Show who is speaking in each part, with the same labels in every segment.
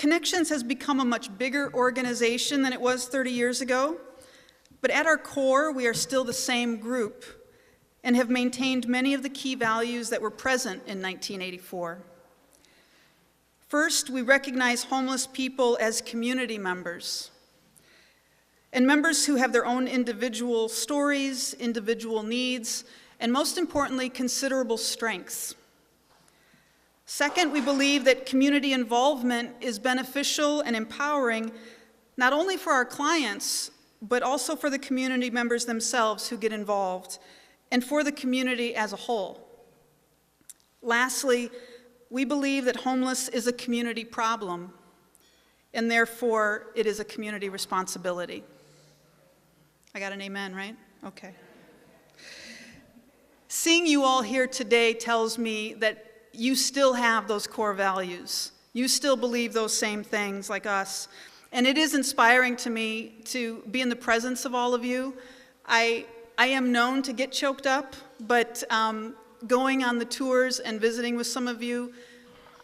Speaker 1: Connections has become a much bigger organization than it was 30 years ago, but at our core, we are still the same group and have maintained many of the key values that were present in 1984. First, we recognize homeless people as community members, and members who have their own individual stories, individual needs, and most importantly, considerable strengths. Second, we believe that community involvement is beneficial and empowering, not only for our clients, but also for the community members themselves who get involved, and for the community as a whole. Lastly, we believe that homeless is a community problem, and therefore it is a community responsibility. I got an amen, right? Okay. Seeing you all here today tells me that you still have those core values. You still believe those same things like us. And it is inspiring to me to be in the presence of all of you. I am known to get choked up, but going on the tours and visiting with some of you,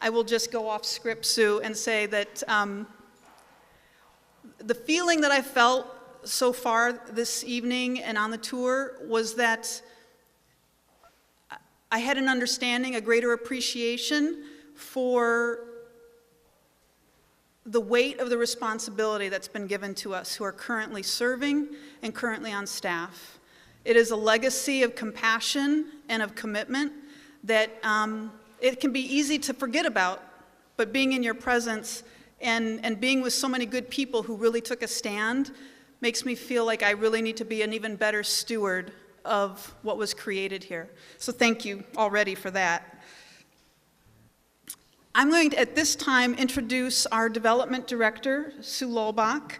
Speaker 1: I will just go off script, Sue, and say that the feeling that I felt so far this evening and on the tour was that I had an understanding, a greater appreciation for the weight of the responsibility that's been given to us who are currently serving and currently on staff. It is a legacy of compassion and of commitment that it can be easy to forget about, but being in your presence and being with so many good people who really took a stand makes me feel like I really need to be an even better steward of what was created here. So thank you already for that. I'm going to, at this time, introduce our development director, Sue Lolbach.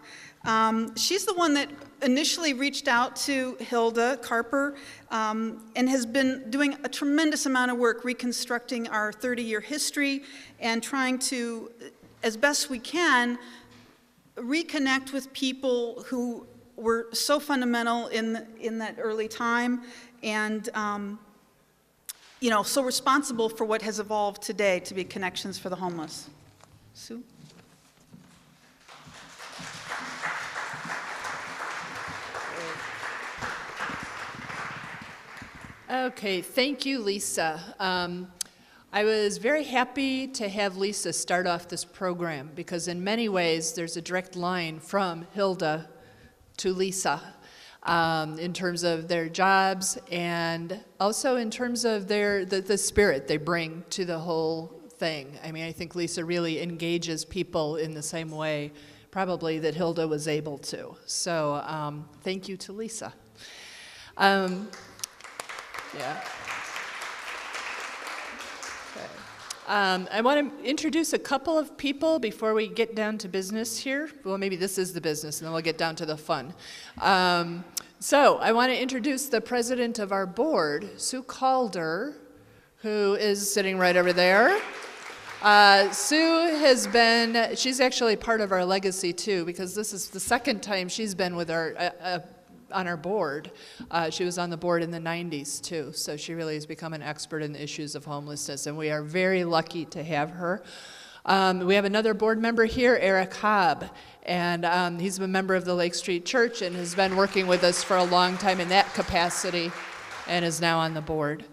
Speaker 1: She's the one that initially reached out to Hilda Carper and has been doing a tremendous amount of work reconstructing our 30-year history and trying to, as best we can, reconnect with people who were so fundamental in that early time and so responsible for what has evolved today to be Connections for the Homeless. Sue?
Speaker 2: Okay, thank you, Lisa. I was very happy to have Lisa start off this program because in many ways there's a direct line from Hilda to Lisa in terms of their jobs and also in terms of the spirit they bring to the whole thing. I mean, I think Lisa really engages people in the same way probably that Hilda was able to. So thank you to Lisa. Yeah. I want to introduce a couple of people before we get down to business here. Well, maybe this is the business, and then we'll get down to the fun. So I want to introduce the president of our board, Sue Calder, who is sitting right over there. Sue has been, she's actually part of our legacy too, because this is the second time she's been with our on our board. She was on the board in the 90s too, so she really has become an expert in the issues of homelessness, and we are very lucky to have her. We have another board member here, Eric Hobb, and he's a member of the Lake Street Church and has been working with us for a long time in that capacity and is now on the board.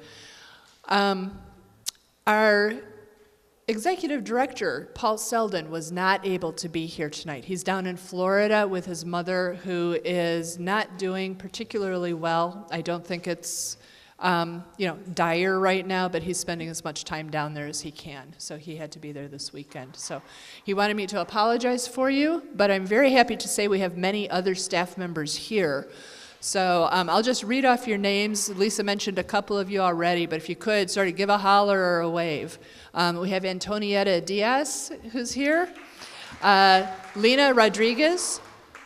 Speaker 2: Our Executive Director, Paul Selden, was not able to be here tonight. He's down in Florida with his mother, who is not doing particularly well. I don't think it's, dire right now, but he's spending as much time down there as he can. So he had to be there this weekend. So he wanted me to apologize for you, but I'm very happy to say we have many other staff members here. So I'll just read off your names. Lisa mentioned a couple of you already, but if you could sort of give a holler or a wave. We have Antonietta Diaz, who's here. Lena Rodriguez.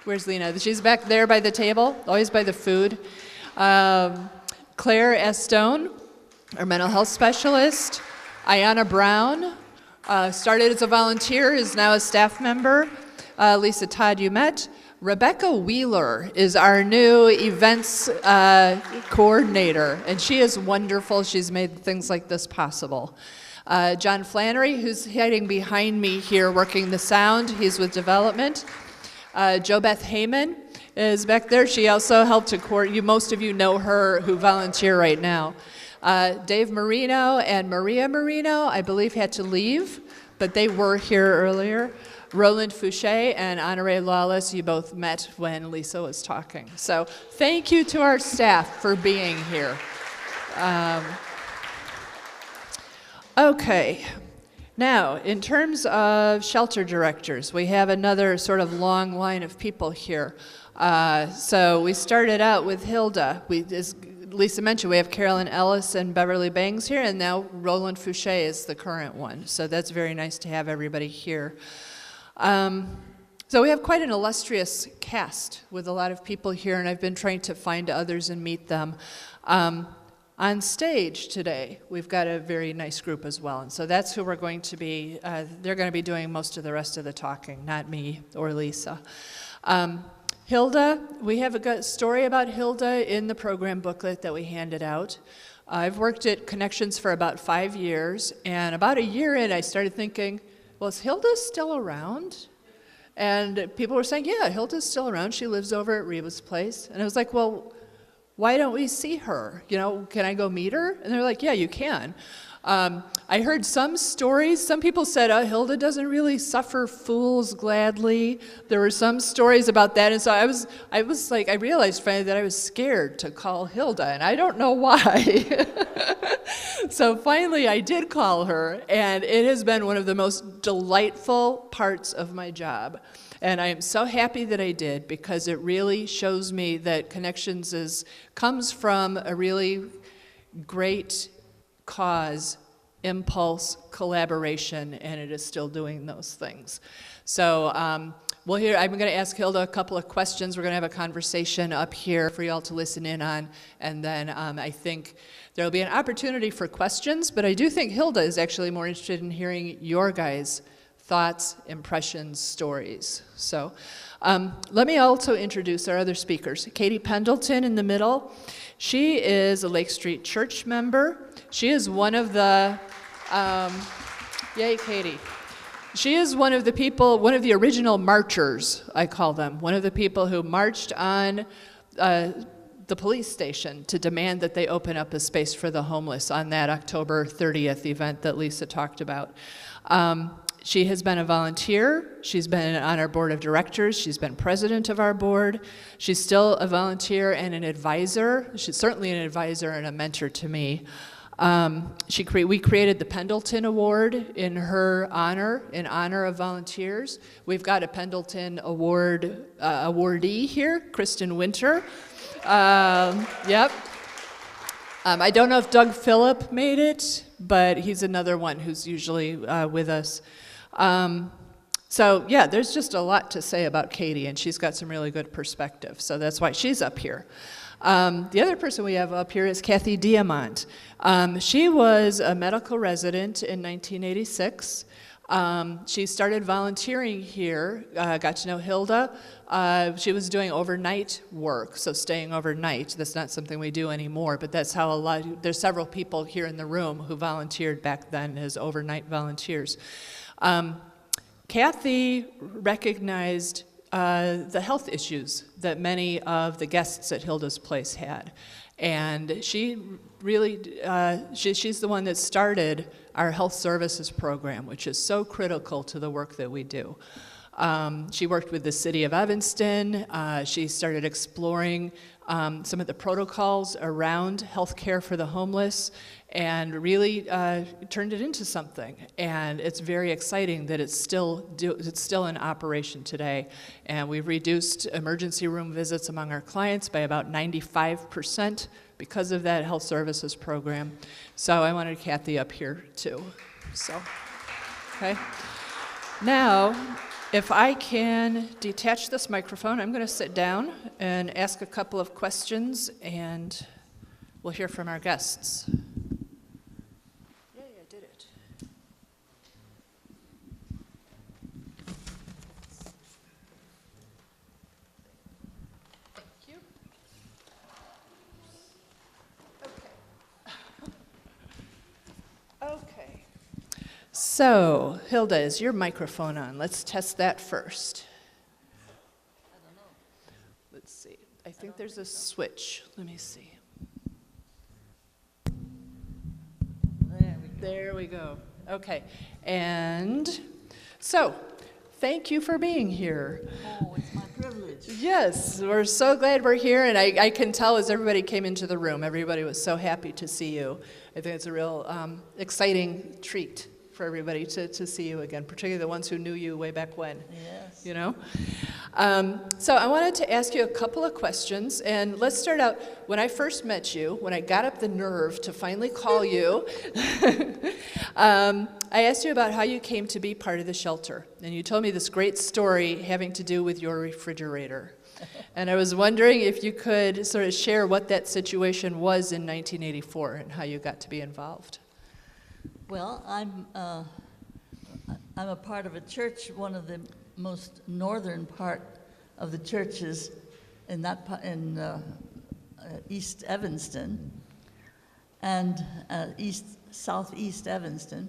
Speaker 2: Where's Lena? She's back there by the table, always by the food. Claire Estone, our mental health specialist. Ayanna Brown, started as a volunteer, is now a staff member. Lisa Todd, you met. Rebecca Wheeler is our new events coordinator, and she is wonderful. She's made things like this possible. John Flannery, who's hiding behind me here working the sound. He's with development. Jo Beth Heyman is back there. She also helped to coordinate. Most of you know her who volunteer right now. Dave Marino and Maria Marino, I believe, had to leave, but they were here earlier. Roland Fouché and Honoré Lawless, you both met when Lisa was talking. So thank you to our staff for being here. Okay. Now, in terms of shelter directors, we have another sort of long line of people here. So we started out with Hilda. As Lisa mentioned, we have Carolyn Ellis and Beverly Bangs here, and now Roland Fouché is the current one. So that's very nice to have everybody here. So we have quite an illustrious cast with a lot of people here, and I've been trying to find others and meet them. On stage today, we've got a very nice group as well, and so that's who we're going to be, they're going to be doing most of the rest of the talking, not me or Lisa. Hilda, we have a good story about Hilda in the program booklet that we handed out. I've worked at Connections for about 5 years, and about a year in, I started thinking, well, is Hilda still around? And people were saying, yeah, Hilda's still around. She lives over at Reba's place. And I was like, well, why don't we see her? You know, can I go meet her? And they're like, yeah, you can. I heard some stories. Some people said, oh, Hilda doesn't really suffer fools gladly. There were some stories about that. And so I was like, I realized finally that I was scared to call Hilda, and I don't know why. So finally I did call her, and it has been one of the most delightful parts of my job. And I am so happy that I did, because it really shows me that Connections comes from a really great cause, impulse, collaboration, and it is still doing those things. So I'm going to ask Hilda a couple of questions. We're going to have a conversation up here for you all to listen in on, and then I think there will be an opportunity for questions, but I do think Hilda is actually more interested in hearing your guys' thoughts, impressions, stories. So let me also introduce our other speakers. Katie Pendleton in the middle. She is a Lake Street Church member. She is one of the, yay Katie. She is one of the people, one of the original marchers, I call them. One of the people who marched on the police station to demand that they open up a space for the homeless on that October 30th event that Lisa talked about. She has been a volunteer. She's been on our board of directors. She's been president of our board. She's still a volunteer and an advisor. She's certainly an advisor and a mentor to me. We created the Pendleton Award in her honor, in honor of volunteers. We've got a Pendleton Award awardee here, Kristen Winter. Yep. I don't know if Doug Phillip made it, but he's another one who's usually with us. So yeah, there's just a lot to say about Katie, and she's got some really good perspective, so that's why she's up here. The other person we have up here is Kathy Diamant. She was a medical resident in 1986. She started volunteering here, got to know Hilda. She was doing overnight work, so staying overnight. That's not something we do anymore, but that's how there's several people here in the room who volunteered back then as overnight volunteers. Kathy recognized the health issues that many of the guests at Hilda's place had. And she really, she's the one that started our health services program, which is so critical to the work that we do. She worked with the city of Evanston. She started exploring some of the protocols around health care for the homeless, and really turned it into something. And it's very exciting that it's still in operation today. And we've reduced emergency room visits among our clients by about 95% because of that health services program. So I wanted Kathy up here too. So, okay. Now, if I can detach this microphone, I'm going to sit down and ask a couple of questions, and we'll hear from our guests. Yay, I did it. Thank you. Okay. Okay. So, Hilda, is your microphone on? Let's test that first. Let's see. I think there's a switch. Let me see. There we go. Okay. And so, thank you for being here.
Speaker 3: Oh, it's my privilege.
Speaker 2: Yes, we're so glad we're here, and I can tell as everybody came into the room, everybody was so happy to see you. I think it's a real exciting treat for everybody to see you again, particularly the ones who knew you way back when.
Speaker 3: Yes.
Speaker 2: You know? So I wanted to ask you a couple of questions, and let's start out. When I first met you, when I got up the nerve to finally call you, I asked you about how you came to be part of the shelter, and you told me this great story having to do with your refrigerator. And I was wondering if you could sort of share what that situation was in 1984 and how you got to be involved.
Speaker 3: Well, I'm a part of a church, one of the most northern part of the churches in East Evanston and southeast Evanston,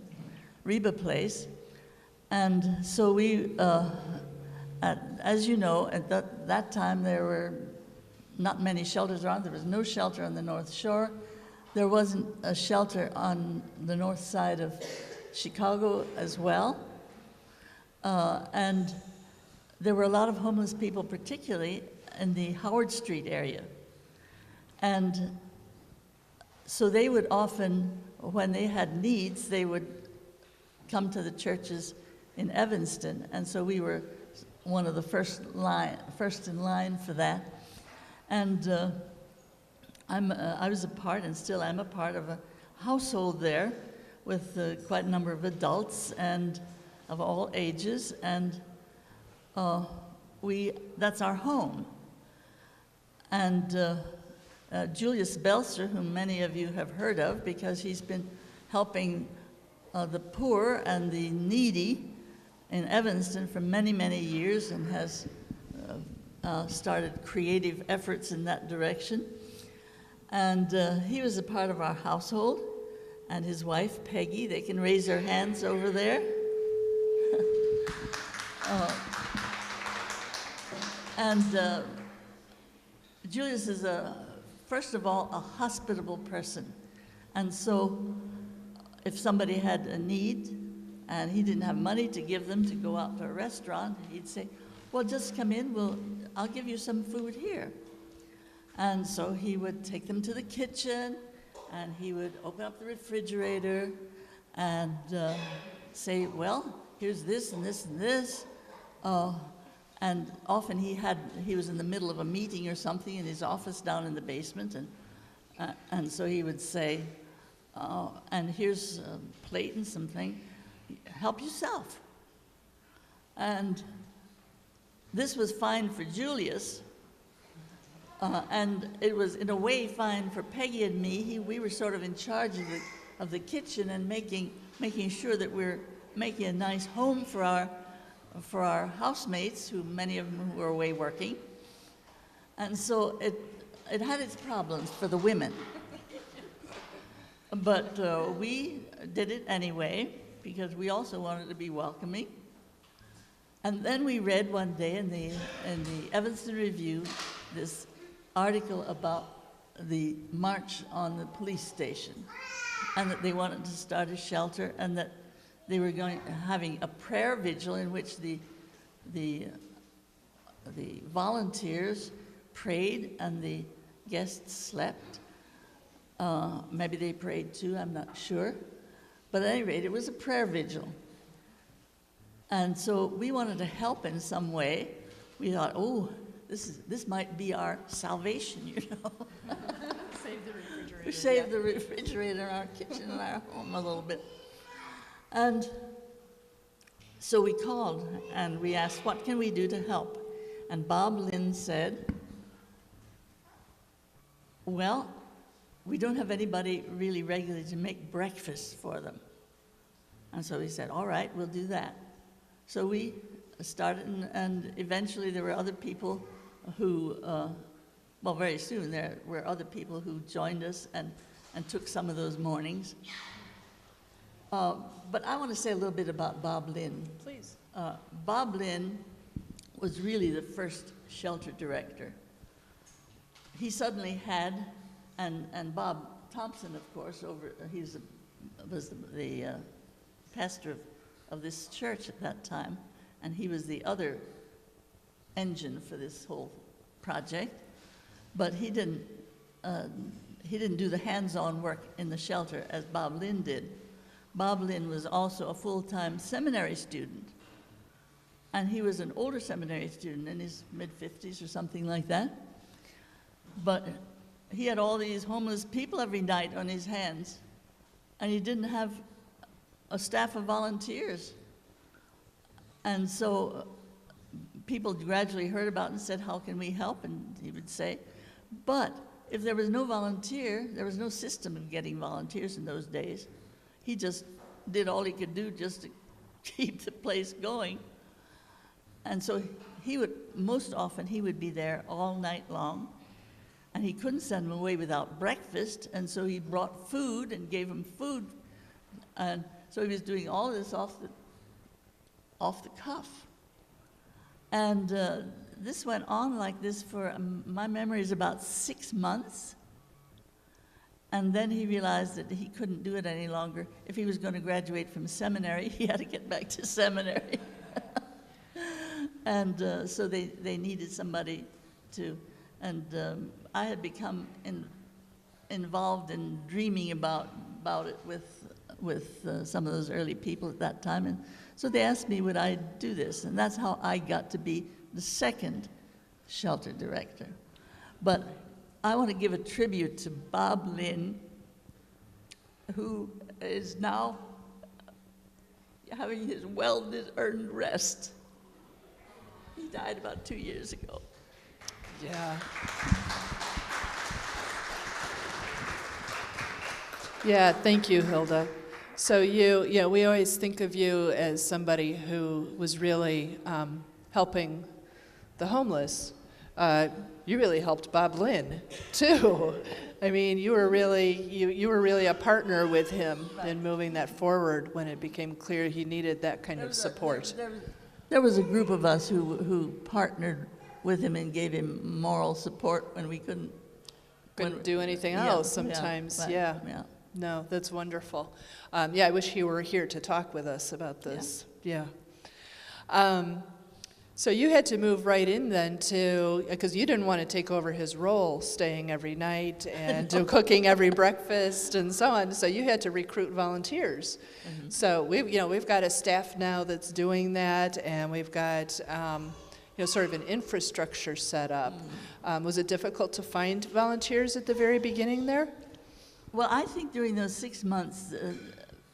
Speaker 3: Reba Place, and so we. As you know, at that time there were not many shelters around. There was no shelter on the North Shore. There wasn't a shelter on the north side of Chicago as well. And there were a lot of homeless people, particularly in the Howard Street area. And so they would often, when they had needs, they would come to the churches in Evanston. And so we were one of the first in line for that. And I was a part, and still am a part of a household there with quite a number of adults and of all ages, and that's our home. And Julius Belser, whom many of you have heard of because he's been helping the poor and the needy in Evanston for many, many years, and has started creative efforts in that direction. And he was a part of our household, and his wife, Peggy. They can raise their hands over there. Julius is, first of all, a hospitable person. And so if somebody had a need, and he didn't have money to give them to go out to a restaurant, he'd say, well, just come in, I'll give you some food here. And so he would take them to the kitchen, and he would open up the refrigerator and say, well, here's this and this and this. And often he was in the middle of a meeting or something in his office down in the basement, and so he would say, and here's a plate and something. Help yourself. And this was fine for Julius, and it was in a way fine for Peggy and me. We were sort of in charge of the kitchen and making sure that we're making a nice home for our housemates, many of them who were away working. And so it had its problems for the women. But we did it anyway, because we also wanted to be welcoming. And then we read one day in the Evanston Review this article about the march on the police station, and that they wanted to start a shelter, and that they were having a prayer vigil in which the volunteers prayed and the guests slept. Maybe they prayed too, I'm not sure. But at any rate, it was a prayer vigil. And so we wanted to help in some way. We thought, oh, this might be our salvation, you know.
Speaker 2: Save the refrigerator.
Speaker 3: We saved the refrigerator, our kitchen, and our home a little bit. And so we called and we asked, what can we do to help? And Bob Lynn said, well, we don't have anybody really regularly to make breakfast for them. And so we said, all right, we'll do that. So we started, and eventually there were other people who, very soon there were other people who joined us and took some of those mornings. But I want to say a little bit about Bob Lynn.
Speaker 2: Please.
Speaker 3: Bob Lynn was really the first shelter director. He suddenly had, and Bob Thompson, of course, was the pastor of this church at that time, and he was the other engine for this whole project. But he didn't do the hands-on work in the shelter as Bob Lynn did. Bob Lynn was also a full-time seminary student, and he was an older seminary student in his mid-50s or something like that. But he had all these homeless people every night on his hands, and he didn't have a staff of volunteers. And so people gradually heard about it and said, how can we help? And he would say, but if there was no volunteer, there was no system of getting volunteers in those days. He just did all he could do just to keep the place going. And so most often he would be there all night long, and he couldn't send them away without breakfast, and so he brought food and gave them food. And so he was doing all this off the cuff. And this went on like this for, my memory is about 6 months. And then he realized that he couldn't do it any longer. If he was going to graduate from seminary, he had to get back to seminary. And so they needed somebody to, and I had become involved in dreaming about it with some of those early people at that time. And so they asked me, would I do this? And that's how I got to be the second shelter director. But I want to give a tribute to Bob Lynn, who is now having his well-earned rest. He died about 2 years ago.
Speaker 2: Yeah. Yeah, thank you, Hilda. So we always think of you as somebody who was really helping the homeless. You really helped Bob Lynn, too. I mean, you were really a partner with him in moving that forward when it became clear he needed that kind of support.
Speaker 3: There was a group of us who partnered with him and gave him moral support when we couldn't
Speaker 2: Do anything else sometimes. Yeah. No, that's wonderful. I wish he were here to talk with us about this. Yeah. So you had to move right in then because you didn't want to take over his role, staying every night and cooking every breakfast and so on. So you had to recruit volunteers. Mm-hmm. So we've got a staff now that's doing that, and we've got sort of an infrastructure set up. Mm-hmm. Was it difficult to find volunteers at the very beginning there?
Speaker 3: Well, I think during those 6 months,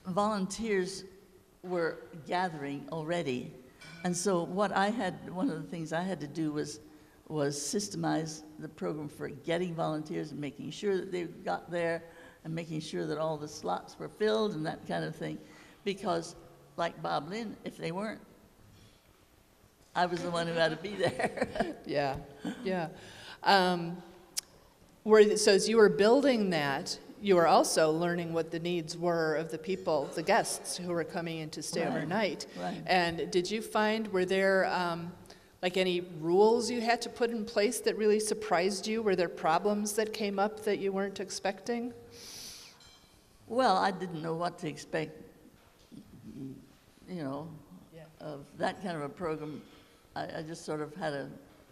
Speaker 3: volunteers were gathering already. And so one of the things I had to do was systemize the program for getting volunteers and making sure that they got there and making sure that all the slots were filled and that kind of thing. Because, like Bob Lynn, if they weren't, I was the one who had to be there.
Speaker 2: Yeah. So as you were building that, you were also learning what the needs were of the people, the guests who were coming in to stay overnight.
Speaker 3: Right.
Speaker 2: And did you find, were there any rules you had to put in place that really surprised you? Were there problems that came up that you weren't expecting?
Speaker 3: Well, I didn't know what to expect, of that kind of a program. I just sort of had to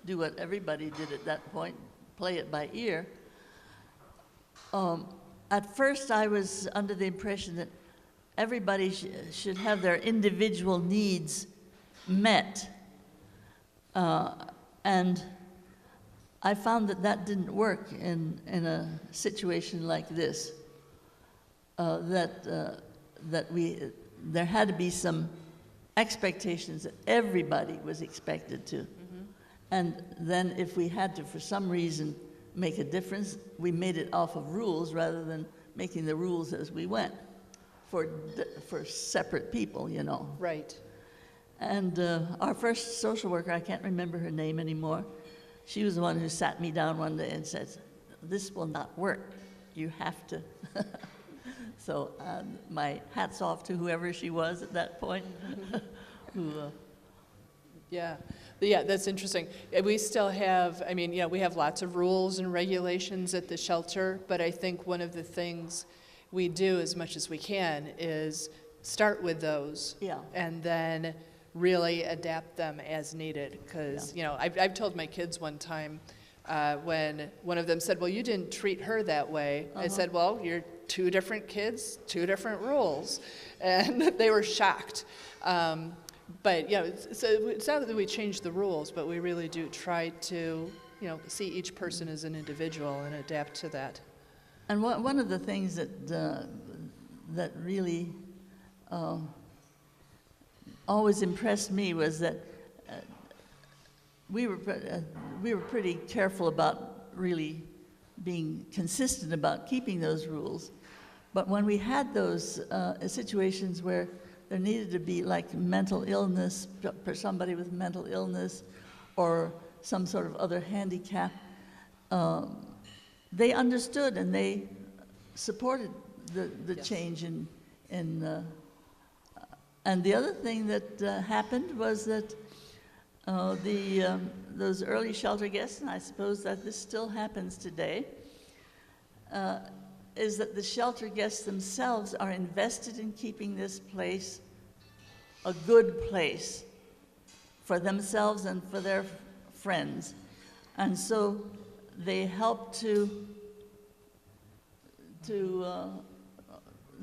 Speaker 3: do what everybody did at that point, play it by ear. At first, I was under the impression that everybody should have their individual needs met. And I found that didn't work in a situation like this. There had to be some expectations that everybody was expected to. Mm-hmm. And then if we had to, for some reason, make a difference, we made it off of rules rather than making the rules as we went for separate people,
Speaker 2: Right.
Speaker 3: And our first social worker, I can't remember her name anymore, she was the one who sat me down one day and said, "This will not work. You have to So my hat's off to whoever she was at that point. Who,
Speaker 2: Yeah, yeah, that's interesting. We still have, I mean, we have lots of rules and regulations at the shelter, but I think one of the things we do as much as we can is start with those.
Speaker 3: Yeah.
Speaker 2: And then really adapt them as needed. Because, I've told my kids one time when one of them said, well, you didn't treat her that way. I said, well, you're two different kids, two different rules. And they were shocked. But, so it's not that we change the rules, but we really do try to, see each person as an individual and adapt to that.
Speaker 3: and one of the things that really always impressed me was that we were pretty careful about really being consistent about keeping those rules. But when we had those situations where there needed to be like mental illness for somebody with mental illness or some sort of other handicap, they understood and they supported the
Speaker 2: Yes.
Speaker 3: change in and the other thing that happened was that those early shelter guests, and I suppose that this still happens today, is that the shelter guests themselves are invested in keeping this place a good place for themselves and for their friends. And so they help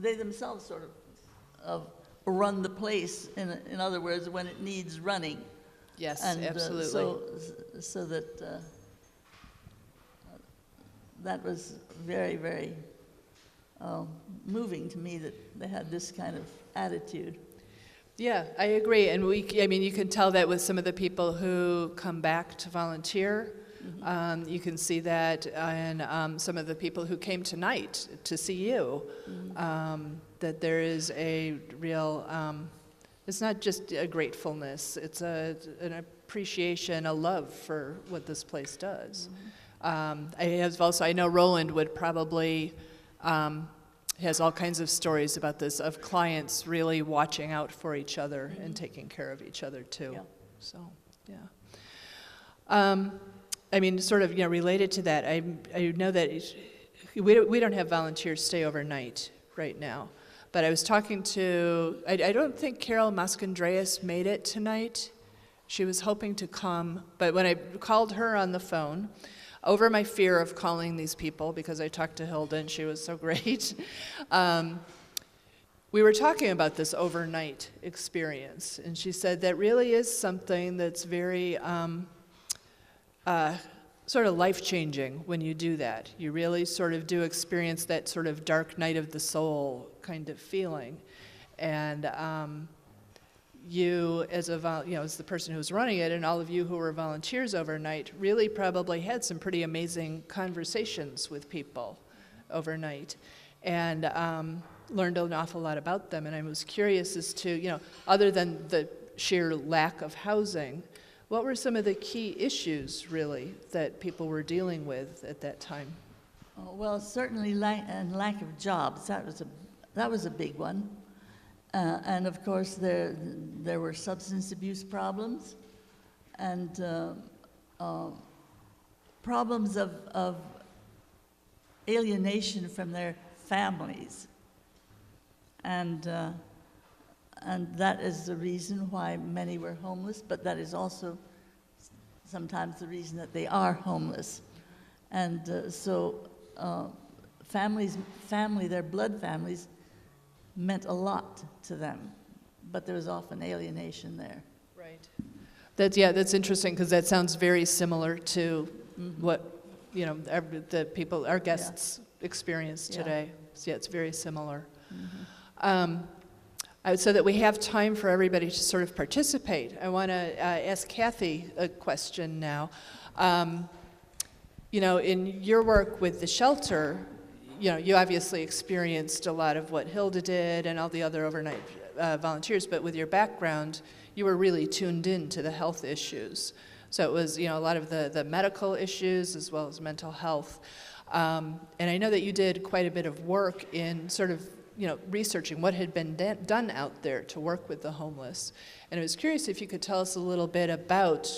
Speaker 3: they themselves sort of run the place, in other words, when it needs running.
Speaker 2: Yes,
Speaker 3: And
Speaker 2: absolutely.
Speaker 3: so that that was very, very moving to me that they had this kind of attitude.
Speaker 2: Yeah, I agree. And you can tell that with some of the people who come back to volunteer. You can see that in some of the people who came tonight to see you, that there is a real, it's not just a gratefulness, it's an appreciation, a love for what this place does. I know Roland would probably, has all kinds of stories about this, of clients really watching out for each other and taking care of each other too.
Speaker 3: Yeah.
Speaker 2: So, yeah. Sort of, related to that, I know that we don't have volunteers stay overnight right now, but I was talking to, I don't think Carol Mascandreas made it tonight. She was hoping to come, but when I called her on the phone, over my fear of calling these people, because I talked to Hilda and she was so great, we were talking about this overnight experience, and she said that really is something that's very sort of life-changing when you do that. You really sort of do experience that sort of dark night of the soul kind of feeling. And you, as as the person who's running it, and all of you who were volunteers overnight, really probably had some pretty amazing conversations with people overnight, and learned an awful lot about them. And I was curious as to, other than the sheer lack of housing, what were some of the key issues, really, that people were dealing with at that time?
Speaker 3: Well, certainly lack of jobs. That was a big one. And of course, there were substance abuse problems, and problems of alienation from their families, and that is the reason why many were homeless. But that is also sometimes the reason that they are homeless, and so their blood families meant a lot to them, but there was often alienation there.
Speaker 2: Right. That's interesting, because that sounds very similar to what the people, our guests, experience today. So yeah, it's very similar. So that we have time for everybody to sort of participate, I want to ask Kathy a question now. In your work with the shelter, you obviously experienced a lot of what Hilda did and all the other overnight volunteers, but with your background, you were really tuned in to the health issues. So it was, a lot of the medical issues as well as mental health. And I know that you did quite a bit of work in sort of researching what had been done out there to work with the homeless. And I was curious if you could tell us a little bit about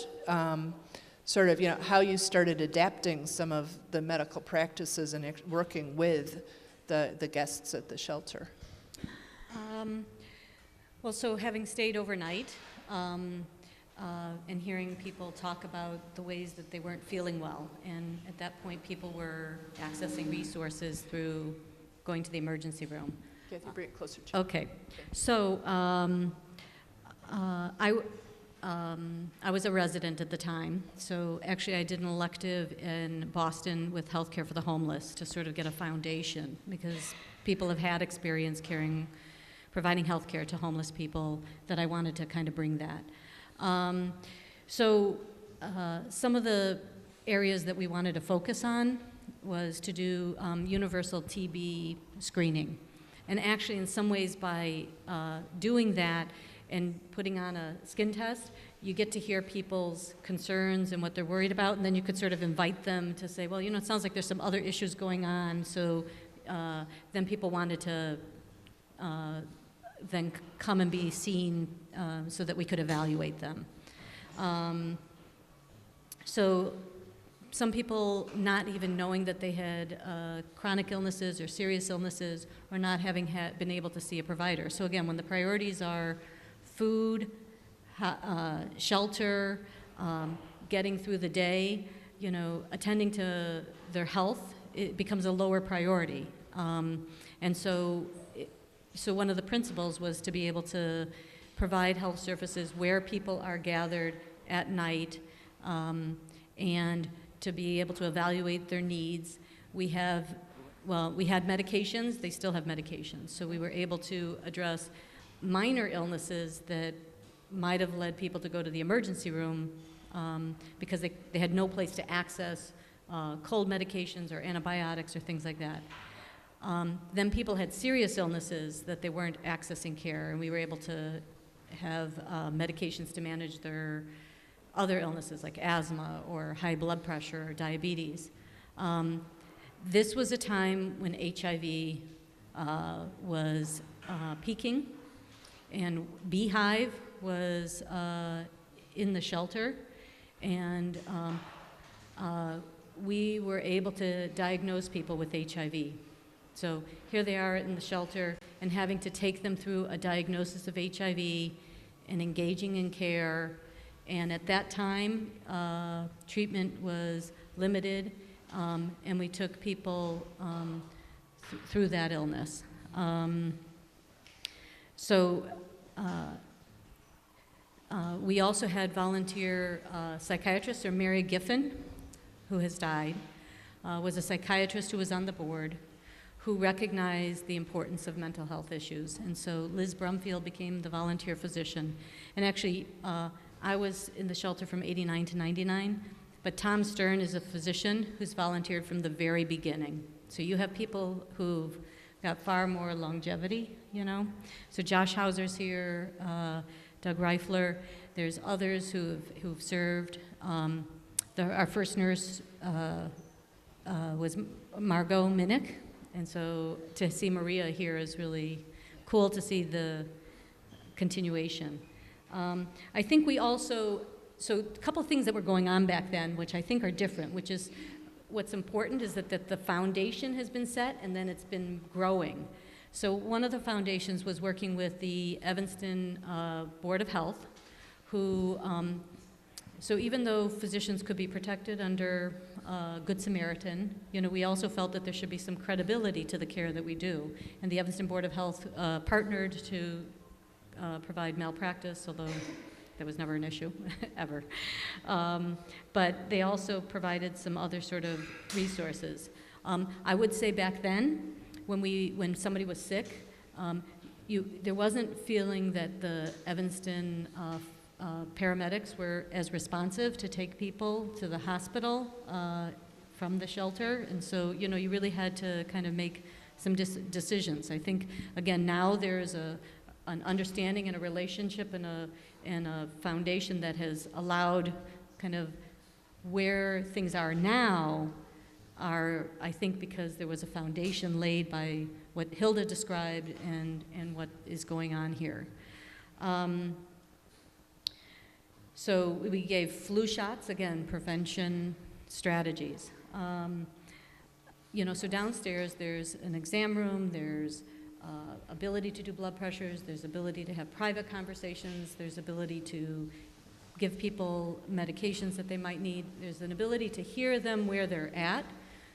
Speaker 2: sort of, how you started adapting some of the medical practices and working with the guests at the shelter.
Speaker 4: Well, so having stayed overnight and hearing people talk about the ways that they weren't feeling well, and at that point people were accessing resources through going to the emergency room.
Speaker 2: Kathy, bring it closer to you.
Speaker 4: Okay, so I was a resident at the time, so actually I did an elective in Boston with Healthcare for the Homeless to sort of get a foundation, because people have had experience providing health care to homeless people, that I wanted to kind of bring that. Some of the areas that we wanted to focus on was to do universal TB screening. And actually, in some ways, by doing that and putting on a skin test, you get to hear people's concerns and what they're worried about, and then you could sort of invite them to say, well, it sounds like there's some other issues going on, so then people wanted to then come and be seen so that we could evaluate them. So some people not even knowing that they had chronic illnesses or serious illnesses, or not having been able to see a provider. So again, when the priorities are food, shelter, getting through the day, attending to their health, it becomes a lower priority. And so one of the principles was to be able to provide health services where people are gathered at night, and to be able to evaluate their needs. We had medications, they still have medications, so we were able to address minor illnesses that might have led people to go to the emergency room because they had no place to access cold medications or antibiotics or things like that. Then people had serious illnesses that they weren't accessing care, and we were able to have medications to manage their other illnesses like asthma or high blood pressure or diabetes. This was a time when HIV was peaking, and Beehive was in the shelter, and we were able to diagnose people with HIV. So here they are in the shelter, and having to take them through a diagnosis of HIV and engaging in care. And at that time, treatment was limited, and we took people through that illness. We also had volunteer psychiatrists. So Mary Giffen, who has died, was a psychiatrist who was on the board, who recognized the importance of mental health issues. And so Liz Brumfield became the volunteer physician. And actually, I was in the shelter from '89 to '99, but Tom Stern is a physician who's volunteered from the very beginning. So you have people who've got far more longevity, So Josh Hauser's here, Doug Reifler. There's others who've served. Our first nurse was Margot Minnick, and so to see Maria here is really cool to see the continuation. I think we also, so a couple of things that were going on back then, which I think are different, which is what's important is that the foundation has been set and then it's been growing. So one of the foundations was working with the Evanston Board of Health, who, so even though physicians could be protected under Good Samaritan, we also felt that there should be some credibility to the care that we do. And the Evanston Board of Health partnered to provide malpractice, although that was never an issue, ever. But they also provided some other sort of resources. I would say back then, when somebody was sick, there wasn't feeling that the Evanston paramedics were as responsive to take people to the hospital from the shelter, and so you really had to kind of make some decisions. I think again now there's an understanding and a relationship and a foundation that has allowed kind of where things are now are, I think, because there was a foundation laid by what Hilda described and what is going on here. So we gave flu shots, again, prevention strategies. So downstairs there's an exam room, there's ability to do blood pressures, there's ability to have private conversations, there's ability to give people medications that they might need, there's an ability to hear them where they're at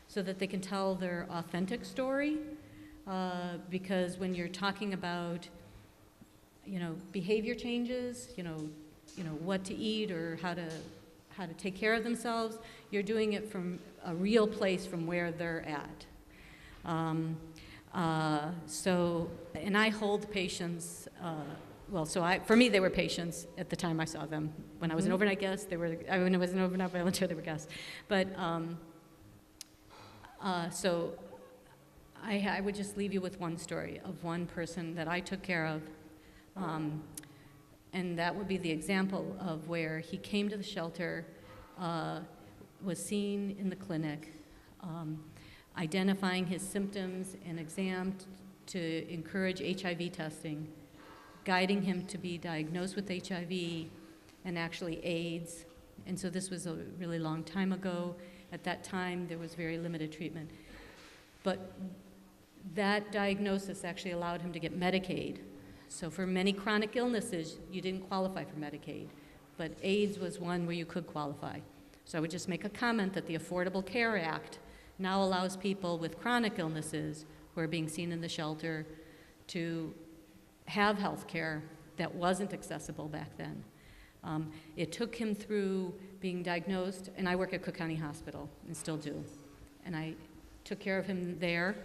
Speaker 4: so that they can tell their authentic story, because when you're talking about, behavior changes, what to eat or how to take care of themselves, you're doing it from a real place from where they're at. And I hold patients, for me, they were patients at the time I saw them. When I was an overnight guest, when I was an overnight volunteer, they were guests. But, so I would just leave you with one story of one person that I took care of. And that would be the example of where he came to the shelter, was seen in the clinic, identifying his symptoms and exam to encourage HIV testing, guiding him to be diagnosed with HIV and actually AIDS. And so this was a really long time ago. At that time, there was very limited treatment. But that diagnosis actually allowed him to get Medicaid. So for many chronic illnesses, you didn't qualify for Medicaid, but AIDS was one where you could qualify. So I would just make a comment that the Affordable Care Act now allows people with chronic illnesses who are being seen in the shelter to have health care that wasn't accessible back then. It took him through being diagnosed, and I work at Cook County Hospital and still do, and I took care of him there,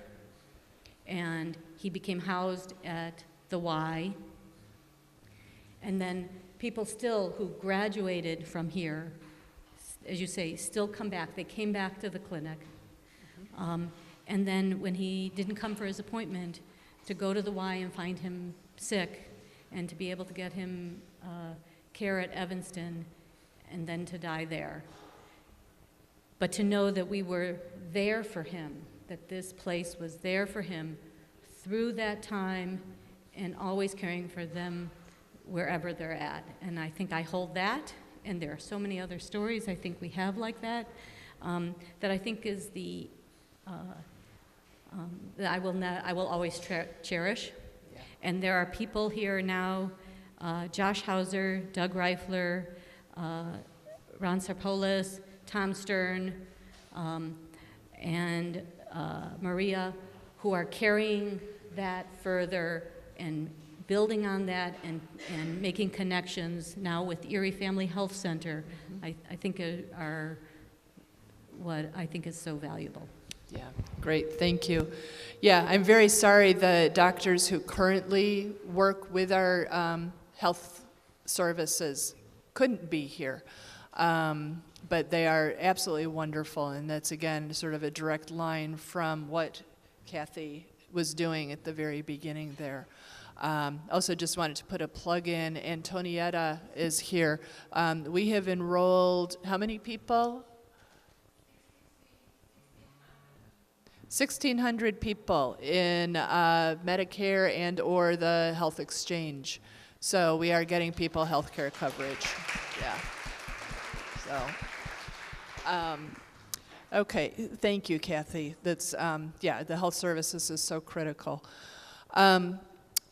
Speaker 4: and he became housed at the Y. And then people still who graduated from here, as you say, still come back. They came back to the clinic. And then when he didn't come for his appointment, to go to the Y and find him sick and to be able to get him care at Evanston and then to die there. But to know that we were there for him, that this place was there for him through that time and always caring for them wherever they're at. And I think I hold that, and there are so many other stories I think we have like that, that I think is the, that I will always cherish. Yeah. And there are people here now, Josh Hauser, Doug Reifler, Ron Sarpolis, Tom Stern, and Maria, who are carrying that further and building on that and making connections now with Erie Family Health Center, I think are what I think is so valuable.
Speaker 2: Yeah, great, thank you. Yeah, I'm very sorry the doctors who currently work with our health services couldn't be here. But they are absolutely wonderful, and that's, again, sort of a direct line from what Kathy was doing at the very beginning there. Also just wanted to put a plug in. Antonietta is here. We have enrolled how many people? 1,600 people in Medicare and or the health exchange. So we are getting people health care coverage. Yeah. So, okay, thank you, Kathy. That's, yeah, the health services is so critical.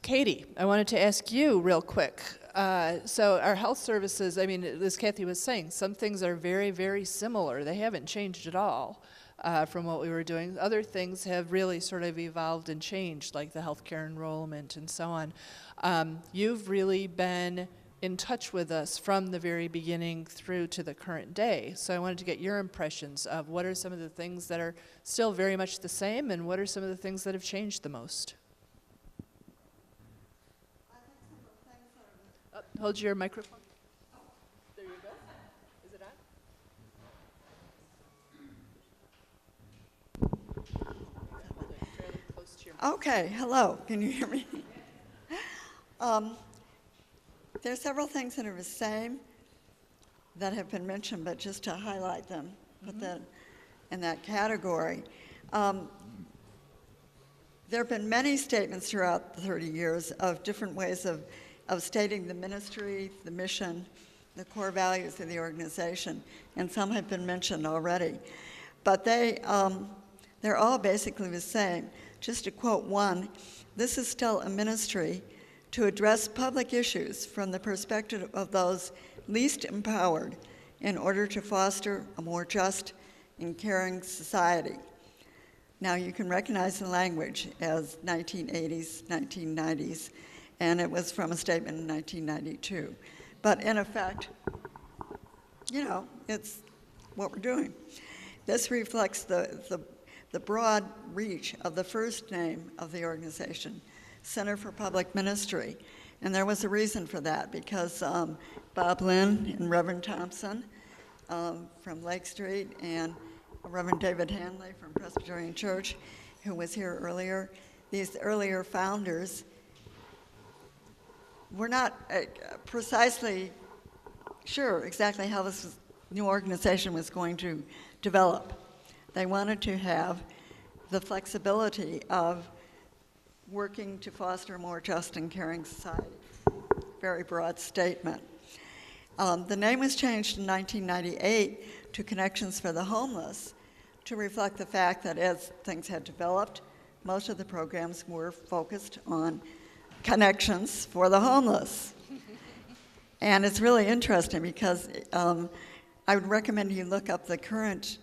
Speaker 2: Katie, I wanted to ask you real quick. So our health services, I mean, as Kathy was saying, some things are very, very similar. They haven't changed at all from what we were doing. Other things have really sort of evolved and changed, like the healthcare enrollment and so on. You've really been in touch with us from the very beginning through to the current day. So I wanted to get your impressions of what are some of the things that are still very much the same and what are some of the things that have changed the most? Hold your microphone. There you go. Is it on?
Speaker 5: Okay, hello, can you hear me? There are several things that are the same that have been mentioned, but just to highlight them, put that in that category. There have been many statements throughout the 30 years of different ways of stating the ministry, the mission, the core values of the organization, and some have been mentioned already. But they're all basically the same. Just to quote one, this is still a ministry to address public issues from the perspective of those least empowered in order to foster a more just and caring society. Now, you can recognize the language as 1980s, 1990s, and it was from a statement in 1992. But in effect, you know, it's what we're doing. This reflects the broad reach of the first name of the organization, Center for Public Ministry. And there was a reason for that, because Bob Lynn and Reverend Thompson from Lake Street and Reverend David Hanley from Presbyterian Church, who was here earlier, these earlier founders were not precisely sure exactly how this new organization was going to develop. They wanted to have the flexibility of working to foster a more just and caring society. Very broad statement. The name was changed in 1998 to Connections for the Homeless to reflect the fact that as things had developed, most of the programs were focused on connections for the homeless. And it's really interesting because I would recommend you look up the current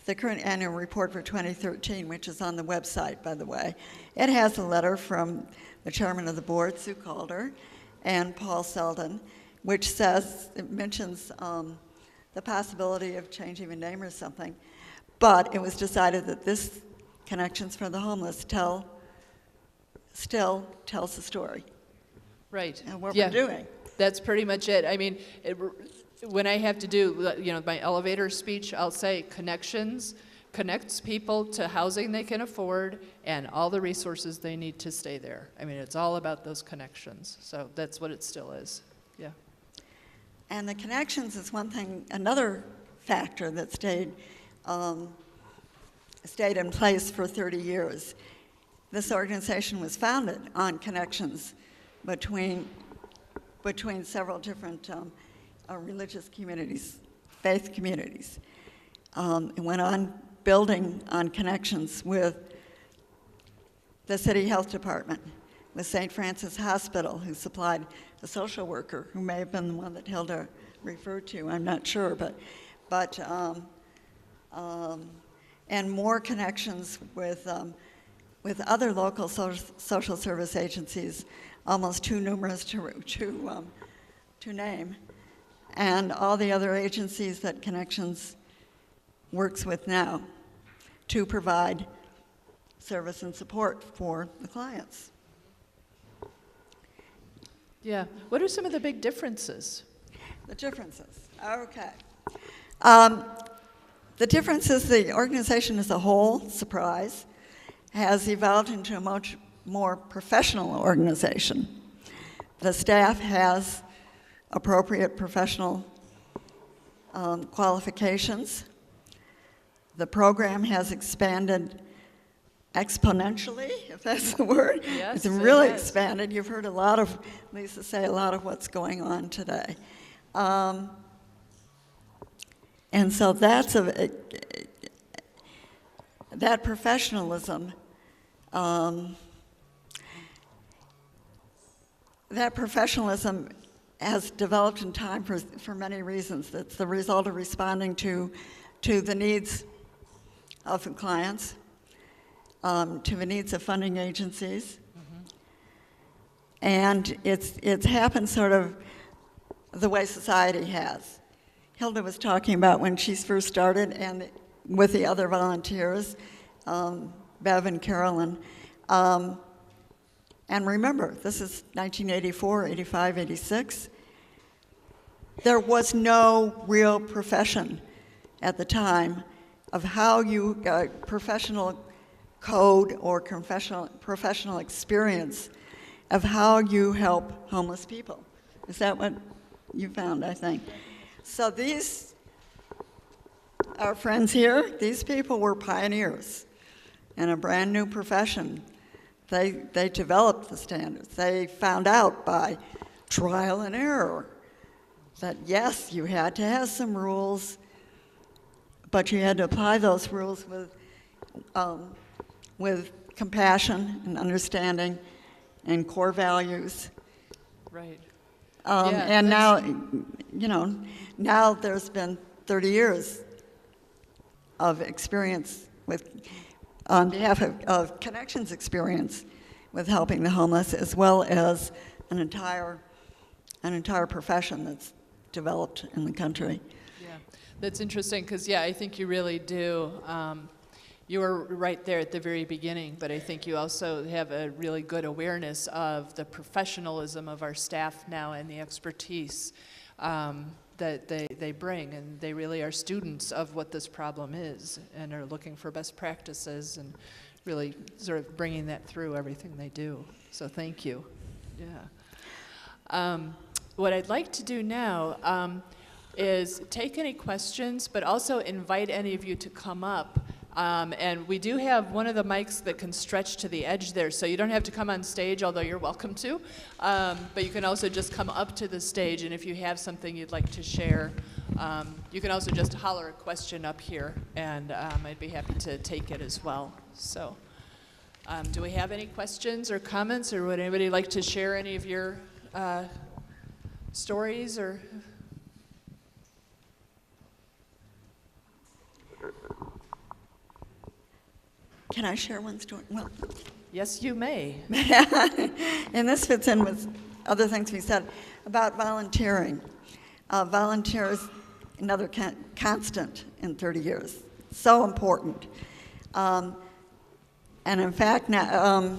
Speaker 5: annual report for 2013, which is on the website, by the way. It has a letter from the chairman of the board, Sue Calder, and Paul Selden, which says, it mentions the possibility of changing the name or something, but it was decided that this Connections for the Homeless still tells the story.
Speaker 2: Right.
Speaker 5: And what
Speaker 2: Yeah.
Speaker 5: we're doing.
Speaker 2: That's pretty much it. I mean, when I have to do, my elevator speech, I'll say connections connects people to housing they can afford and all the resources they need to stay there. I mean, it's all about those connections. So that's what it still is. Yeah.
Speaker 5: And the connections is one thing, another factor that stayed in place for 30 years. This organization was founded on connections between several different religious communities, faith communities. It went on building on connections with the city health department, with St. Francis Hospital, who supplied a social worker, who may have been the one that Hilda referred to, I'm not sure, and more connections with other local social service agencies, almost too numerous to name, and all the other agencies that Connections works with now to provide service and support for the clients.
Speaker 2: Yeah. What are some of the big differences?
Speaker 5: The differences, okay. The differences, the organization as a whole, surprise, has evolved into a much more professional organization. The staff has appropriate professional qualifications. The program has expanded exponentially, if that's the word.
Speaker 2: Yes,
Speaker 5: it's
Speaker 2: it
Speaker 5: really
Speaker 2: has.
Speaker 5: expanded. You've heard Lisa say a lot of what's going on today. And so that professionalism, has developed in time for many reasons. It's the result of responding to the needs of the clients, to the needs of funding agencies. And it's happened sort of the way society has. Hilda was talking about when she first started and with the other volunteers, Bev and Carolyn. And remember, this is 1984, 85, 86. There was no real profession at the time of how you, professional code or professional experience of how you help homeless people. Is that what you found, I think? So these our friends here, these people were pioneers in a brand new profession. They developed the standards. They found out by trial and error that yes, you had to have some rules, but you had to apply those rules with compassion and understanding and core values.
Speaker 2: Right.
Speaker 5: And
Speaker 2: Yeah,
Speaker 5: now, you know, now there's been 30 years of experience with, on behalf of Connections experience with helping the homeless, as well as an entire profession that's developed in the country.
Speaker 2: Yeah, that's interesting because, yeah, I think you really do. You were right there at the very beginning, but I think you also have a really good awareness of the professionalism of our staff now and the expertise that they bring, and they really are students of what this problem is and are looking for best practices and really sort of bringing that through everything they do. So thank you. Yeah. What I'd like to do now is take any questions, but also invite any of you to come up. And we do have one of the mics that can stretch to the edge there, so you don't have to come on stage, although you're welcome to. But you can also just come up to the stage, and if you have something you'd like to share, you can also just holler a question up here, and I'd be happy to take it as well. So, do we have any questions or comments, or would anybody like to share any of your stories or?
Speaker 5: Can I share one story? Well,
Speaker 2: Yes, you may.
Speaker 5: and this fits in with other things we said about volunteering. Volunteers, another constant in 30 years. So important. And in fact, now,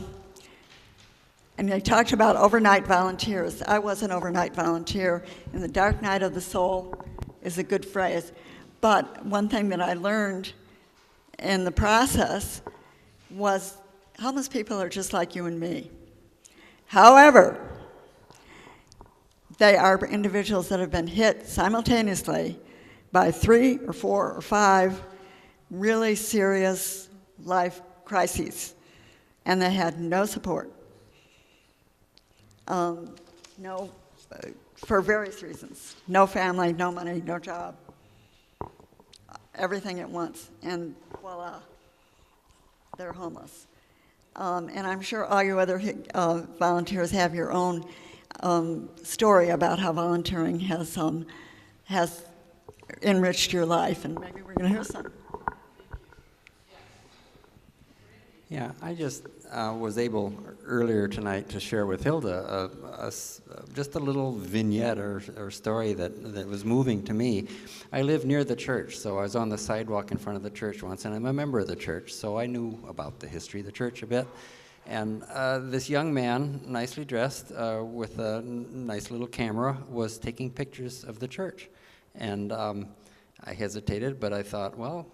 Speaker 5: and they talked about overnight volunteers. I was an overnight volunteer, and the dark night of the soul is a good phrase. But one thing that I learned in the process was homeless people are just like you and me. However, they are individuals that have been hit simultaneously by 3 or 4 or 5 really serious life crises, and they had no support. For various reasons. No family, no money, no job. Everything at once, and voila, they're homeless. And I'm sure all you other volunteers have your own story about how volunteering has enriched your life, and maybe we're going to hear some.
Speaker 6: Yeah, I just was able earlier tonight to share with Hilda just a little vignette or story that was moving to me. I live near the church, so I was on the sidewalk in front of the church once, and I'm a member of the church, so I knew about the history of the church a bit. And this young man, nicely dressed, with a nice little camera, was taking pictures of the church. And I hesitated, but I thought, well,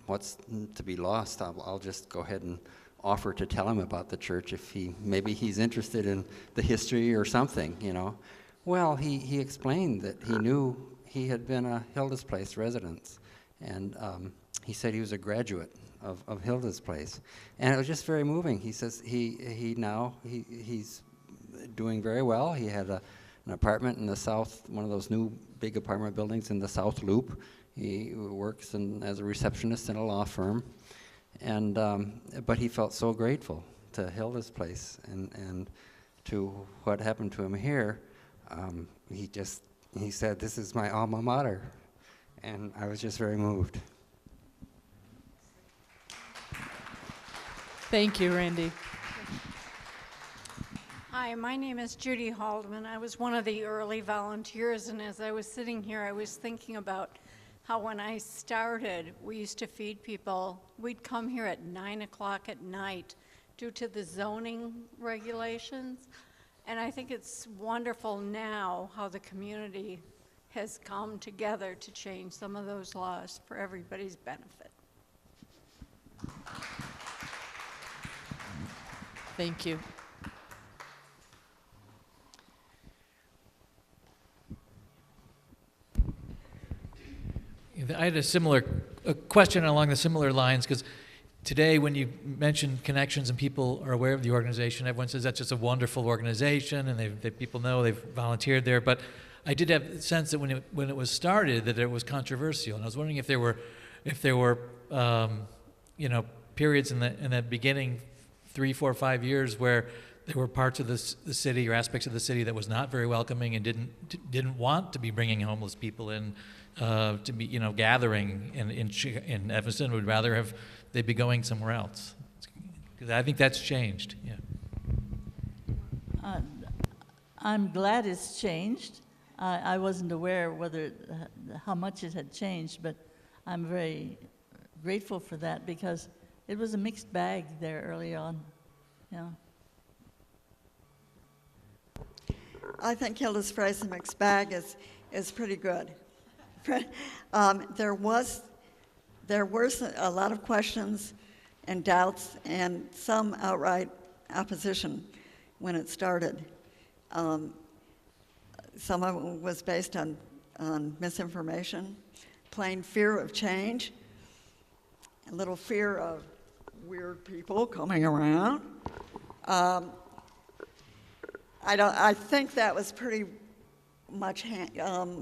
Speaker 6: what's to be lost? I'll just go ahead and offer to tell him about the church if maybe he's interested in the history or something, you know. Well, he explained that he knew he had been a Hilda's Place resident, and he said he was a graduate of Hilda's Place, and it was just very moving. He says he's doing very well. He had an apartment in the south, one of those new big apartment buildings in the South Loop. He works as a receptionist in a law firm, and but he felt so grateful to Hilda's Place and to what happened to him here. He said, "This is my alma mater," and I was just very moved.
Speaker 2: Thank you, Randy.
Speaker 7: Hi, my name is Judy Haldeman. I was one of the early volunteers, and as I was sitting here, I was thinking about how when I started, we used to feed people. We'd come here at 9 o'clock at night due to the zoning regulations. And I think it's wonderful now how the community has come together to change some of those laws for everybody's benefit.
Speaker 2: Thank you.
Speaker 8: I had a similar a question along the similar lines, because today when you mention Connections and people are aware of the organization, everyone says that's just a wonderful organization, and people know they've volunteered there. But I did have the sense that when it was started, that it was controversial, and I was wondering if there were periods in the beginning 3, 4, 5 years where there were parts of the city or aspects of the city that was not very welcoming and didn't want to be bringing homeless people in to be gathering in Evanston. Would rather have they be going somewhere else, because I think that's changed. Yeah.
Speaker 3: I'm glad it's changed. I wasn't aware how much it had changed, but I'm very grateful for that, because it was a mixed bag there early on. Yeah.
Speaker 5: I think Hilda's phrase, "a mixed bag," is pretty good. There were a lot of questions and doubts and some outright opposition when it started. Some of it was based on misinformation, plain fear of change, a little fear of weird people coming around. I think that was pretty much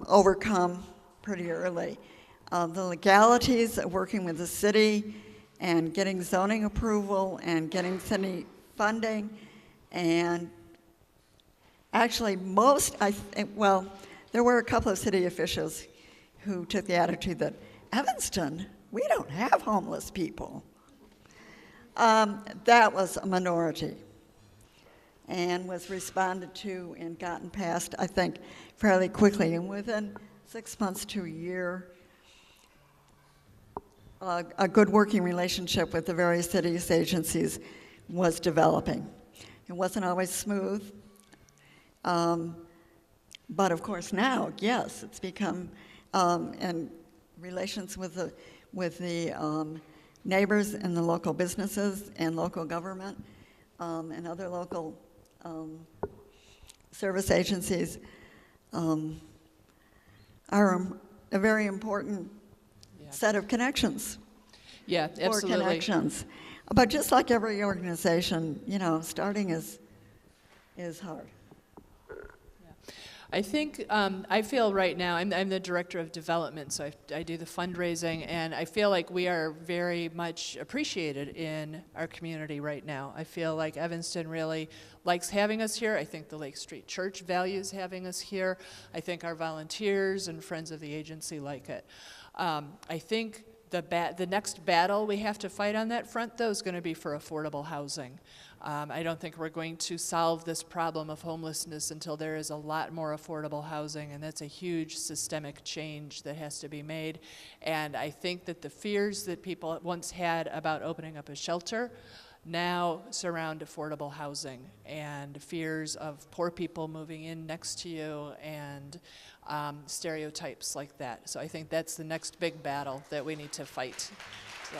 Speaker 5: overcome pretty early. The legalities of working with the city and getting zoning approval and getting city funding, and actually there were a couple of city officials who took the attitude that Evanston, we don't have homeless people. That was a minority and was responded to and gotten past, I think, fairly quickly. And within 6 months to a year, a good working relationship with the various cities agencies was developing. It wasn't always smooth, but of course now, yes, it's become, and relations with the neighbors and the local businesses and local government and other local service agencies are a very important set of connections.
Speaker 2: Yeah, absolutely.
Speaker 5: Or connections. But just like every organization, starting is hard.
Speaker 2: I think, I feel right now, I'm the director of development, so I do the fundraising, and I feel like we are very much appreciated in our community right now. I feel like Evanston really likes having us here. I think the Lake Street Church values having us here. I think our volunteers and friends of the agency like it. I think the next battle we have to fight on that front, though, is going to be for affordable housing. I don't think we're going to solve this problem of homelessness until there is a lot more affordable housing, and that's a huge systemic change that has to be made. And I think that the fears that people once had about opening up a shelter now surround affordable housing, and fears of poor people moving in next to you, and stereotypes like that. So I think that's the next big battle that we need to fight. So.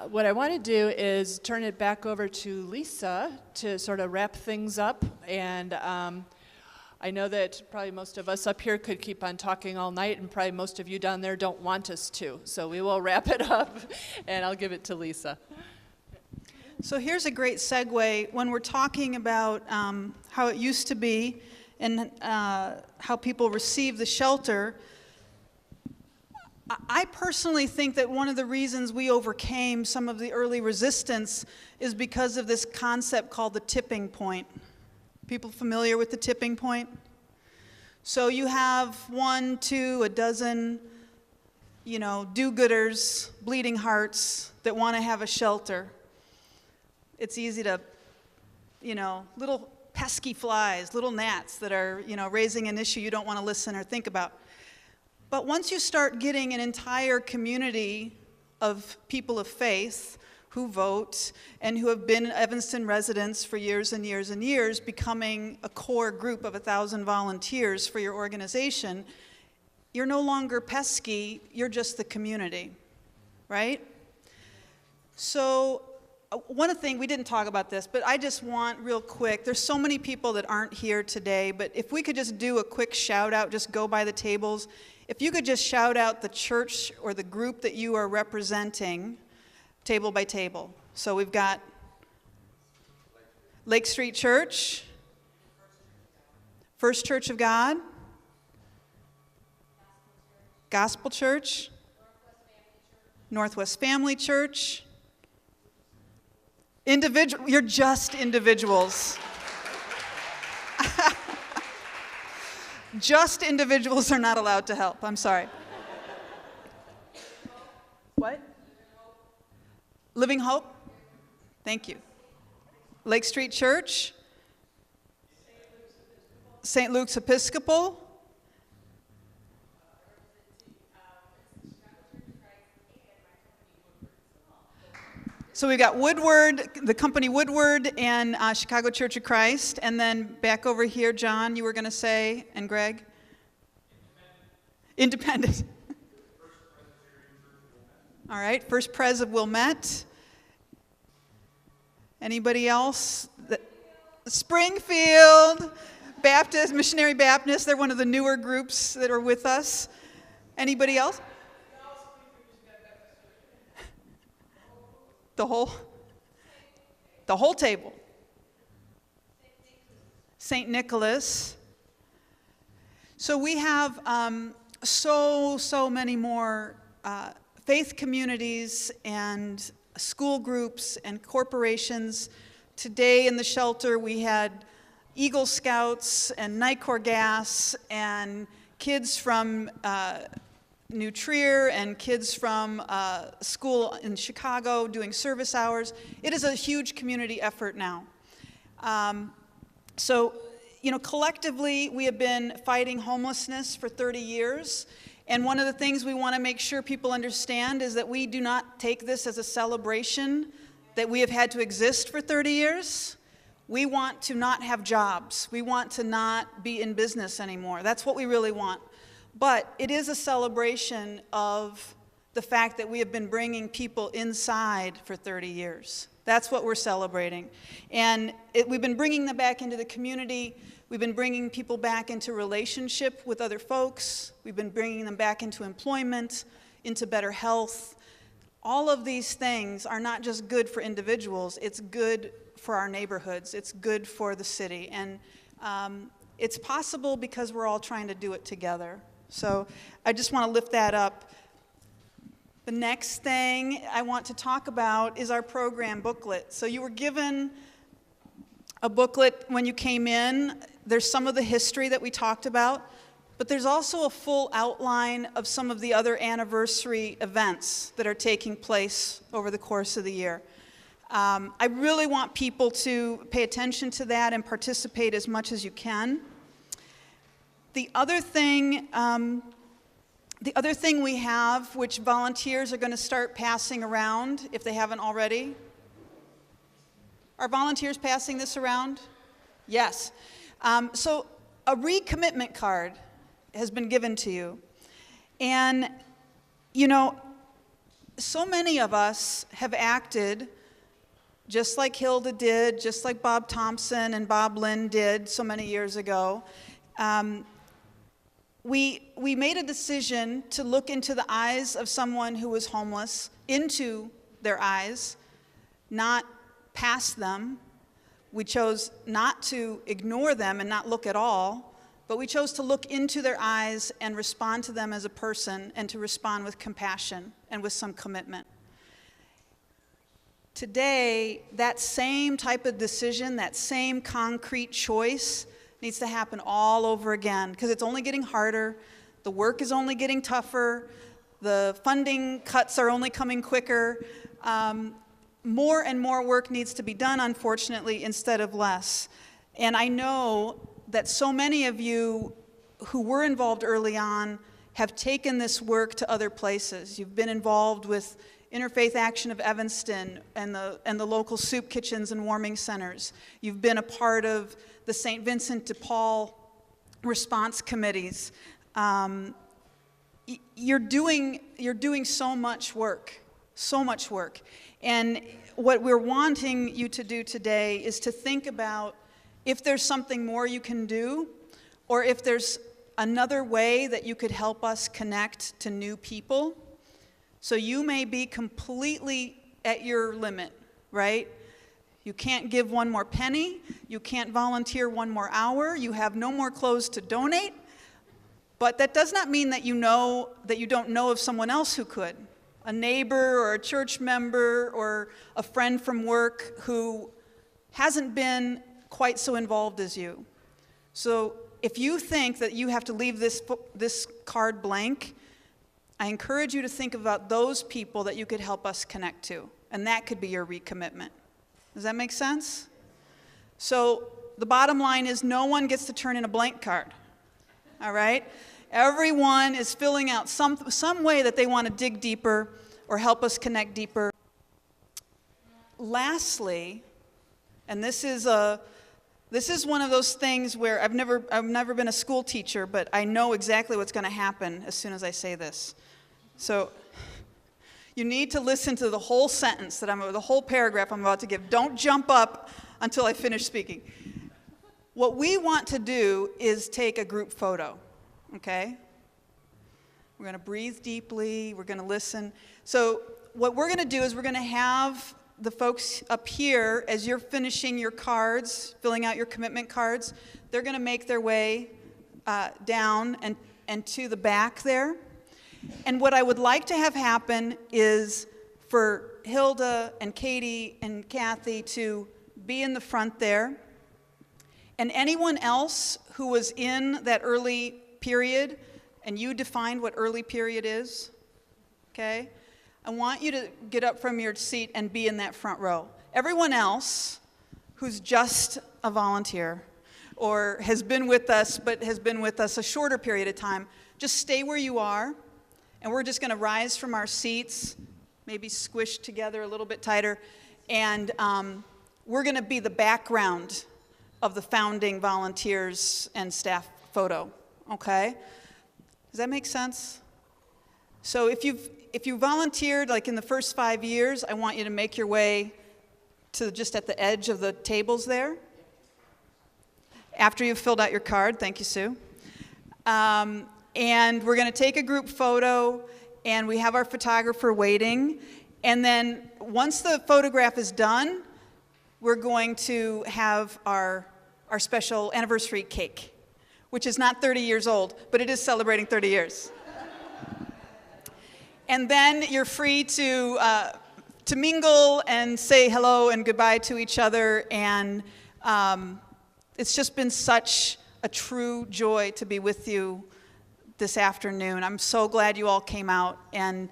Speaker 2: What I want to do is turn it back over to Lisa to sort of wrap things up. And I know that probably most of us up here could keep on talking all night, and probably most of you down there don't want us to. So we will wrap it up, and I'll give it to Lisa.
Speaker 1: So here's a great segue when we're talking about how it used to be and how people receive the shelter. I personally think that one of the reasons we overcame some of the early resistance is because of this concept called the tipping point. People familiar with the tipping point? So you have 1, 2, a dozen, do-gooders, bleeding hearts that want to have a shelter. It's easy to, little pesky flies, little gnats that are, raising an issue you don't want to listen or think about. But once you start getting an entire community of people of faith who vote and who have been Evanston residents for years and years and years, becoming a core group of 1,000 volunteers for your organization, you're no longer pesky, you're just the community, right? So one thing, we didn't talk about this, but I just want real quick, there's so many people that aren't here today, but if we could just do a quick shout out, just go by the tables. If you could just shout out the church or the group that you are representing, table by table. So we've got Lake Street Church, First Church of God, Gospel Church, Northwest Family Church. You're just individuals. Just individuals are not allowed to help. I'm sorry. What? Living Hope? Thank you. Lake Street Church? St. Luke's Episcopal? So we've got Woodward, the company Woodward, and Chicago Church of Christ. And then back over here, John, you were going to say, and Greg? Independent. All right, First Pres of Wilmette. Anybody else? Springfield Baptist, Missionary Baptist. They're one of the newer groups that are with us. Anybody else? The whole table. St. Nicholas. So we have so many more faith communities and school groups and corporations. Today in the shelter we had Eagle Scouts and Nicor Gas and kids from New Trier and kids from school in Chicago doing service hours. It is a huge community effort now. So, collectively, we have been fighting homelessness for 30 years. And one of the things we want to make sure people understand is that we do not take this as a celebration that we have had to exist for 30 years. We want to not have jobs. We want to not be in business anymore. That's what we really want. But it is a celebration of the fact that we have been bringing people inside for 30 years. That's what we're celebrating. And we've been bringing them back into the community. We've been bringing people back into relationship with other folks. We've been bringing them back into employment, into better health. All of these things are not just good for individuals. It's good for our neighborhoods. It's good for the city. And it's possible because we're all trying to do it together. So I just want to lift that up. The next thing I want to talk about is our program booklet. So you were given a booklet when you came in. There's some of the history that we talked about, but there's also a full outline of some of the other anniversary events that are taking place over the course of the year. I really want people to pay attention to that and participate as much as you can. The other thing we have, which volunteers are going to start passing around, if they haven't already. Are volunteers passing this around? Yes. So a recommitment card has been given to you. And, so many of us have acted just like Hilda did, just like Bob Thompson and Bob Lynn did so many years ago. We made a decision to look into the eyes of someone who was homeless, into their eyes, not past them. We chose not to ignore them and not look at all, but we chose to look into their eyes and respond to them as a person and to respond with compassion and with some commitment. Today, that same type of decision, that same concrete choice needs to happen all over again because it's only getting harder, the work is only getting tougher, the funding cuts are only coming quicker. More and more work needs to be done, unfortunately, instead of less. And I know that so many of you who were involved early on have taken this work to other places. You've been involved with Interfaith Action of Evanston and the local soup kitchens and warming centers. You've been a part of the St. Vincent de Paul response committees. You're doing so much work, So much work. And what we're wanting you to do today is to think about if there's something more you can do, or if there's another way that you could help us connect to new people. So you may be completely at your limit, right? You can't give one more penny, you can't volunteer one more hour, you have no more clothes to donate, but that does not mean that you don't know of someone else who could. A neighbor or a church member or a friend from work who hasn't been quite so involved as you. So if you think that you have to leave this card blank, I encourage you to think about those people that you could help us connect to, and that could be your recommitment. Does that make sense? So the bottom line is no one gets to turn in a blank card, all right? Everyone is filling out some way that they want to dig deeper or help us connect deeper. Lastly, and this is one of those things where I've never been a school teacher, but I know exactly what's going to happen as soon as I say this. So you need to listen to the whole sentence the whole paragraph I'm about to give. Don't jump up until I finish speaking. What we want to do is take a group photo, okay? We're going to breathe deeply. We're going to listen. So what we're going to do is we're going to have the folks up here, as you're finishing your cards, filling out your commitment cards, they're going to make their way down and to the back there. And what I would like to have happen is for Hilda and Katie and Kathy to be in the front there. And anyone else who was in that early period, and you defined what early period is, okay? I want you to get up from your seat and be in that front row. Everyone else who's just a volunteer or has been with us but has been with us a shorter period of time, just stay where you are, and we're just going to rise from our seats, maybe squish together a little bit tighter, and we're going to be the background of the founding volunteers and staff photo, okay? Does that make sense? So if you volunteered like in the first 5 years, I want you to make your way to just at the edge of the tables there. After you've filled out your card, thank you, Sue. And we're going to take a group photo, and we have our photographer waiting. And then once the photograph is done, we're going to have our special anniversary cake, which is not 30 years old, but it is celebrating 30 years. And then you're free to mingle and say hello and goodbye to each other. And it's just been such a true joy to be with you this afternoon. I'm so glad you all came out. And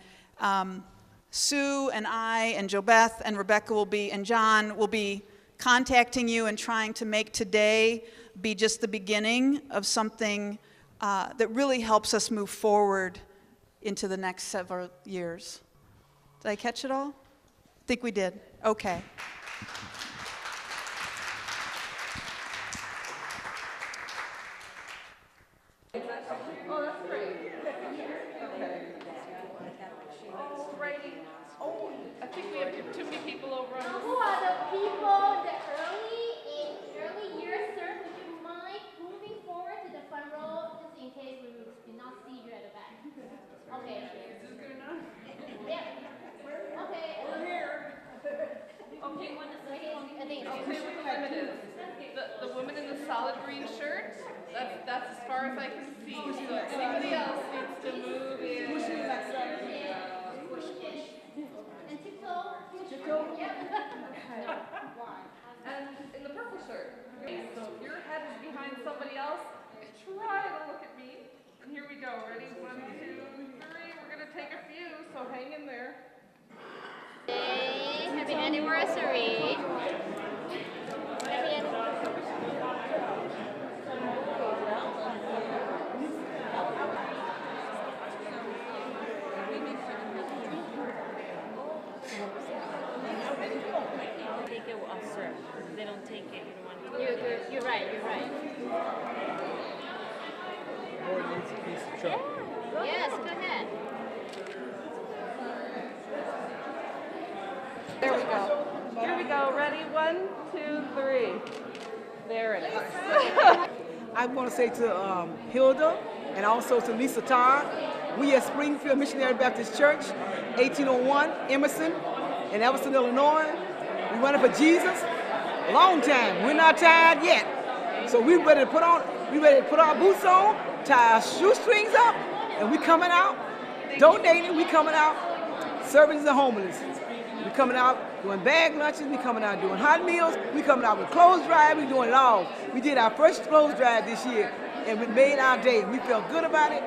Speaker 1: Sue and I and JoBeth and Rebecca and John will be contacting you and trying to make today be just the beginning of something that really helps us move forward into the next several years. Did I catch it all? I think we did. Okay.
Speaker 9: Who are the people, the early years, sir? Would you mind moving forward to the front row, just in case we do not see you at the back? Okay. Is this good enough? Yeah. Okay. We're here. Okay, I think
Speaker 10: I'll tell you what the limit is. The woman in the solid green shirt, that's as far as I can see. So anybody else needs to move in.
Speaker 9: and tiptoe. Yep.
Speaker 10: And in the purple shirt. Okay, so if your head is behind somebody else, try to look at me. And here we go. Ready? 1, 2, 3. We're going to take a few, so hang in there.
Speaker 9: Hey, happy anniversary.
Speaker 11: Take it, I'll serve. If they don't take it, you don't want to.
Speaker 9: You're right. Yes, go ahead.
Speaker 10: There we go. Here we go. Ready? 1, 2, 3. There it is.
Speaker 12: I want to say to Hilda and also to Lisa Todd, we at Springfield Missionary Baptist Church, 1801 Emerson in Evanston, Illinois. We running for Jesus a long time. We're not tired yet. So we ready to put our boots on, tie our shoestrings up, and we coming out, donating, we coming out, serving the homeless. We coming out doing bag lunches, we coming out doing hot meals, we coming out with clothes drive, we doing it all. We did our first clothes drive this year, and we made our day. We felt good about it.